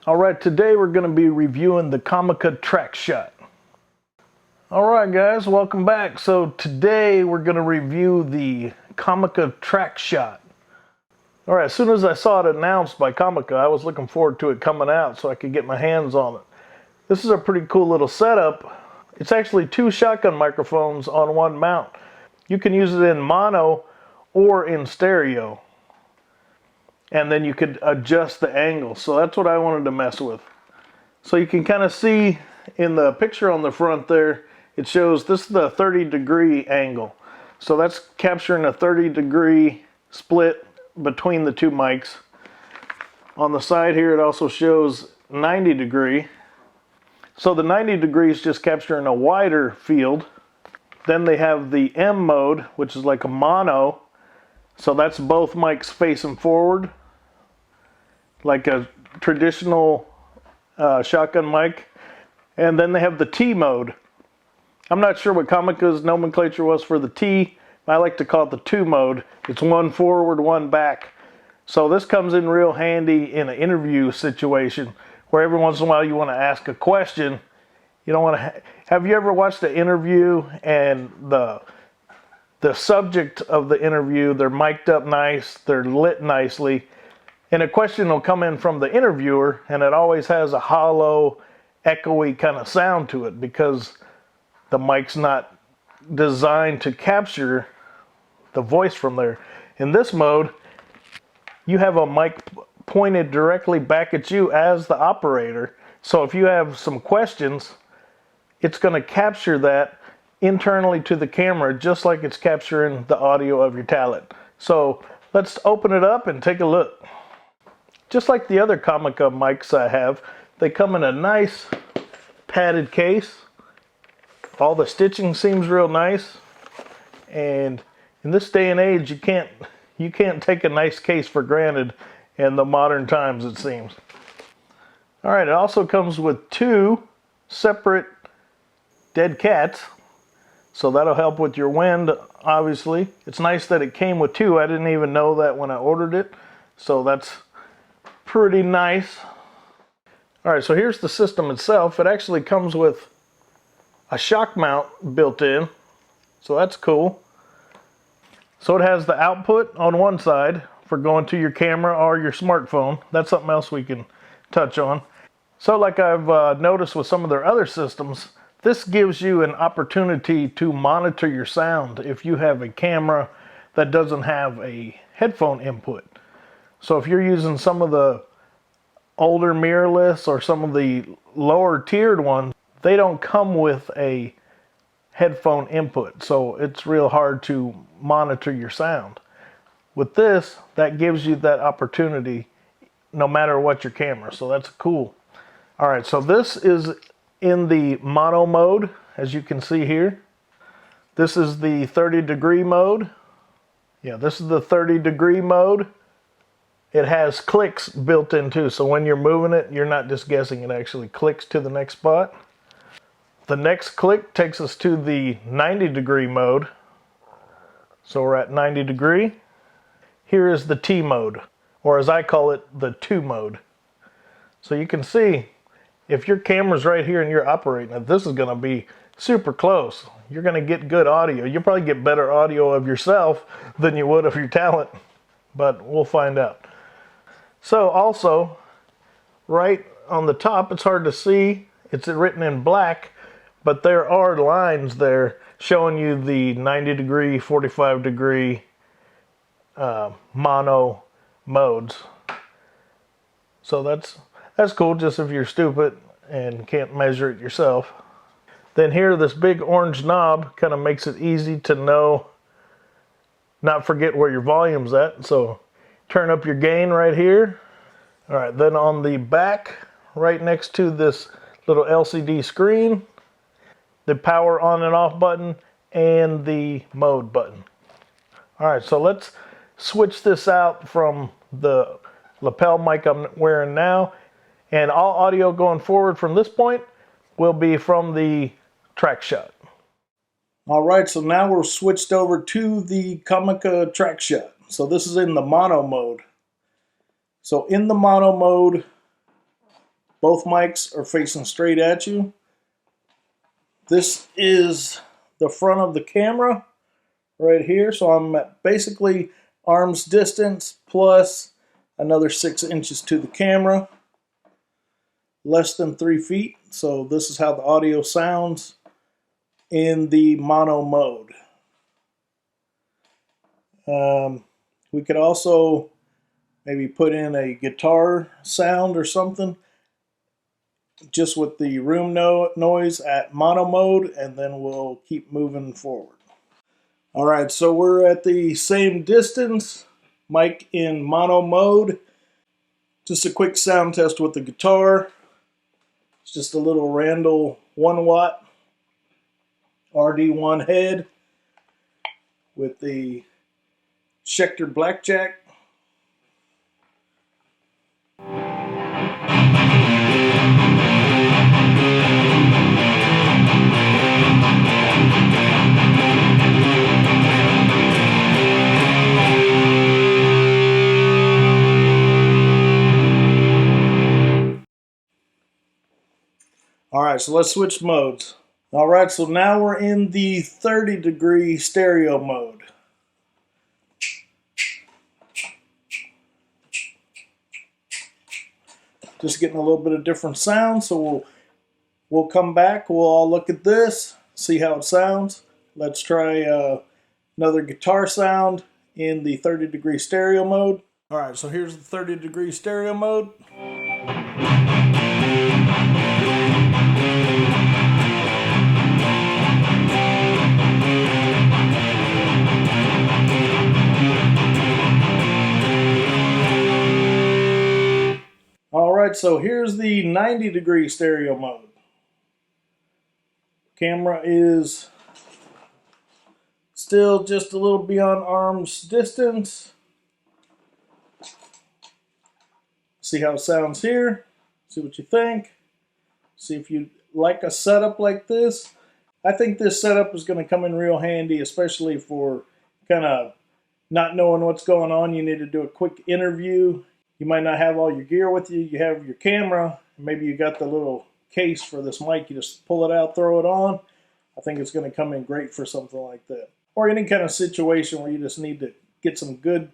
Alright, today we're going to be reviewing the Comica Traxshot. Alright guys, welcome back. So today we're going to review the Comica Traxshot. Alright, as soon as I saw it announced by Comica, I was looking forward to it coming out so I could get my hands on it. This is a pretty cool little setup. It's actually two shotgun microphones on one mount. You can use it in mono or in stereo. And then you could adjust the angle. So that's what I wanted to mess with. So you can kind of see in the picture on the front there, it shows this is the 30-degree angle. So that's capturing a 30-degree split between the two mics. On the side here, it also shows 90-degree. So the 90 degrees just capturing a wider field. Then they have the M mode, which is like a mono. So that's both mics facing forward, like a traditional shotgun mic. And then they have the T mode. I'm not sure what Comica's nomenclature was for the T. I like to call it the 2 mode. It's one forward, one back. So this comes in real handy in an interview situation where every once in a while you want to ask a question. You don't want to. Have you ever watched an interview and the subject of the interview, they're mic'd up nice, they're lit nicely, and a question will come in from the interviewer and it always has a hollow, echoey kind of sound to it because the mic's not designed to capture the voice from there. In this mode, you have a mic pointed directly back at you as the operator. So if you have some questions, it's going to capture that internally to the camera just like it's capturing the audio of your talent. So let's open it up and take a look. Just like the other Comica mics I have, they come in a nice padded case. All the stitching seems real nice, and in this day and age you can't take a nice case for granted in the modern times, it seems. Alright, it also comes with 2 separate dead cats. So that'll help with your wind, obviously. It's nice that it came with 2. I didn't even know that when I ordered it. So that's pretty nice. Alright, so here's the system itself. It actually comes with a shock mount built in. So that's cool. So it has the output on one side for going to your camera or your smartphone. That's something else we can touch on. So like I've noticed with some of their other systems, this gives you an opportunity to monitor your sound if you have a camera that doesn't have a headphone input. So if you're using some of the older mirrorless or some of the lower tiered ones, they don't come with a headphone input. So it's real hard to monitor your sound. With this, that gives you that opportunity no matter what your camera. So that's cool. All right, so this is in the mono mode, as you can see here. This is the 30-degree mode. Yeah, this is the 30-degree mode. It has clicks built in too, so when you're moving it, you're not just guessing, it actually clicks to the next spot. The next click takes us to the 90-degree mode. So we're at 90 degree. Here is the T mode, or as I call it, the 2 mode. So you can see, if your camera's right here and you're operating it, this is going to be super close. You're going to get good audio. You'll probably get better audio of yourself than you would of your talent, but we'll find out. So also, right on the top, it's hard to see. It's written in black, but there are lines there showing you the 90 degree, 45 degree mono modes. So that's cool, just if you're stupid and can't measure it yourself. Then here, this big orange knob kind of makes it easy to know, not forget where your volume's at. So turn up your gain right here. All right, then on the back, right next to this little LCD screen, the power on and off button and the mode button. All right, so let's switch this out from the lapel mic I'm wearing now, and all audio going forward from this point will be from the Traxshot. All right, so now we're switched over to the Comica Traxshot. So this is in the mono mode. So in the mono mode, Both mics are facing straight at you. This is the front of the camera right here. So I'm at basically arm's distance plus another 6 inches to the camera. Less than 3 feet. So this is how the audio sounds in the mono mode. We could also maybe put in a guitar sound or something just with the room noise at mono mode, and then we'll keep moving forward. Alright, so we're at the same distance, mic in mono mode. Just a quick sound test with the guitar. It's just a little Randall 1-watt RD1 head with the Schecter Blackjack. Alright, so let's switch modes. Alright, so now we're in the 30-degree stereo mode. Just getting a little bit of different sound, so we'll come back, we'll all look at this, see how it sounds. Let's try another guitar sound in the 30-degree stereo mode. Alright, so here's the 30-degree stereo mode. Alright, so here's the 90-degree stereo mode. Camera is still just a little beyond arm's distance. See how it sounds here. See what you think. See if you like a setup like this. I think this setup is going to come in real handy, especially for kind of not knowing what's going on. You need to do a quick interview. You might not have all your gear with you. You have your camera. Maybe you got the little case for this mic. You just pull it out, throw it on. I think it's going to come in great for something like that. Or any kind of situation where you just need to get some good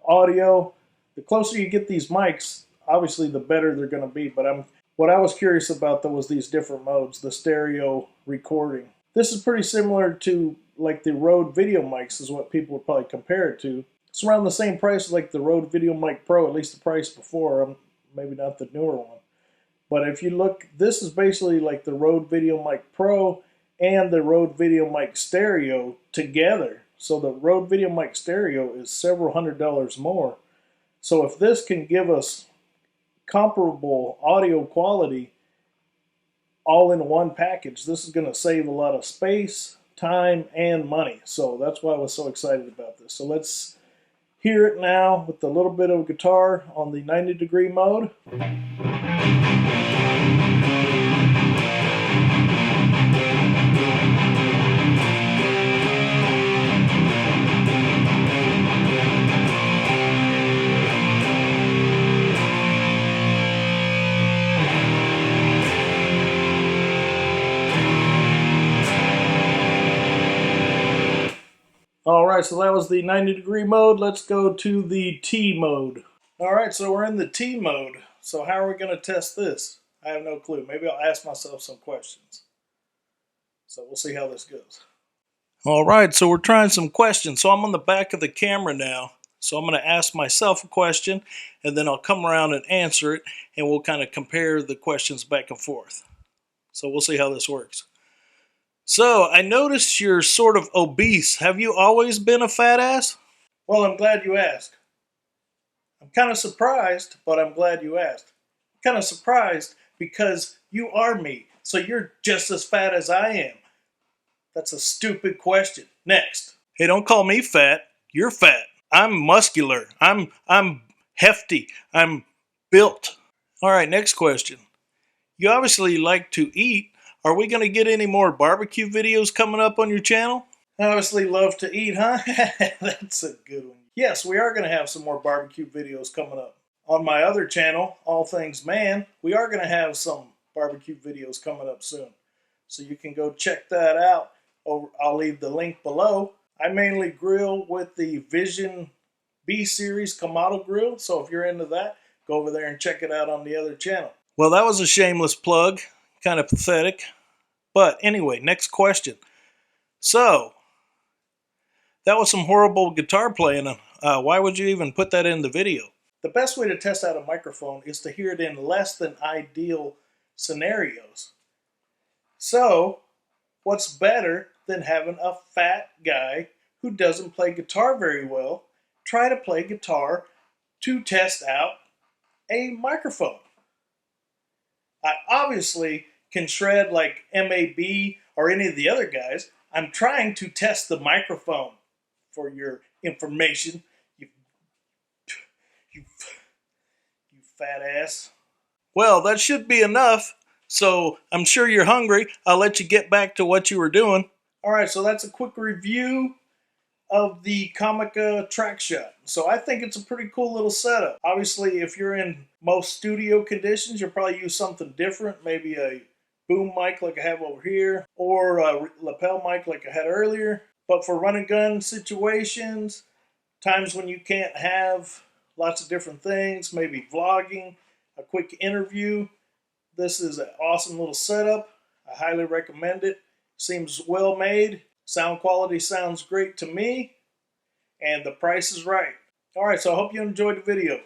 audio. The closer you get these mics, obviously the better they're going to be. But what I was curious about though was these different modes, the stereo recording. This is pretty similar to like the Rode video mics is what people would probably compare it to. It's around the same price as like the Rode Video Mic Pro, at least the price before, maybe not the newer one. But if you look, this is basically like the Rode Video Mic Pro and the Rode Video Mic Stereo together. So the Rode Video Mic Stereo is several $100s more. So if this can give us comparable audio quality all in one package, this is going to save a lot of space, time, and money. So that's why I was so excited about this. So let's hear it now with a little bit of guitar on the 90-degree mode. Alright, so that was the 90-degree mode. Let's go to the T mode. Alright, so we're in the T mode. So how are we going to test this? I have no clue. Maybe I'll ask myself some questions. So we'll see how this goes. Alright, so we're trying some questions. So I'm on the back of the camera now. So I'm going to ask myself a question, and then I'll come around and answer it, and we'll kind of compare the questions back and forth. So we'll see how this works. So, I noticed you're sort of obese. Have you always been a fat ass? Well, I'm glad you asked. I'm kind of surprised, but I'm glad you asked. I'm kind of surprised because you are me, so you're just as fat as I am. That's a stupid question. Next. Hey, don't call me fat. You're fat. I'm muscular. I'm hefty. I'm built. All right, next question. You obviously like to eat. Are we going to get any more barbecue videos coming up on your channel? I obviously love to eat, huh? That's a good one. Yes, we are going to have some more barbecue videos coming up. on my other channel, All Things Man, we are going to have some barbecue videos coming up soon. So you can go check that out. I'll leave the link below. I mainly grill with the Vision B Series Kamado grill. So if you're into that, go over there and check it out on the other channel. Well, that was a shameless plug. Kind of pathetic. But anyway, next question. So, that was some horrible guitar playing. Why would you even put that in the video? The best way to test out a microphone is to hear it in less than ideal scenarios. So, what's better than having a fat guy who doesn't play guitar very well try to play guitar to test out a microphone? I obviously can shred like MAB or any of the other guys. I'm trying to test the microphone for your information, you fat ass. Well, that should be enough. So I'm sure you're hungry. I'll let you get back to what you were doing. All right, so that's a quick review of the Comica Traxshot. So I think it's a pretty cool little setup. Obviously, if you're in most studio conditions, you'll probably use something different. Maybe a boom mic like I have over here, or a lapel mic like I had earlier. But for run and gun situations, times when you can't have lots of different things, maybe vlogging, a quick interview, this is an awesome little setup. I highly recommend it. Seems well made. Sound quality sounds great to me. And the price is right. All right, so I hope you enjoyed the video.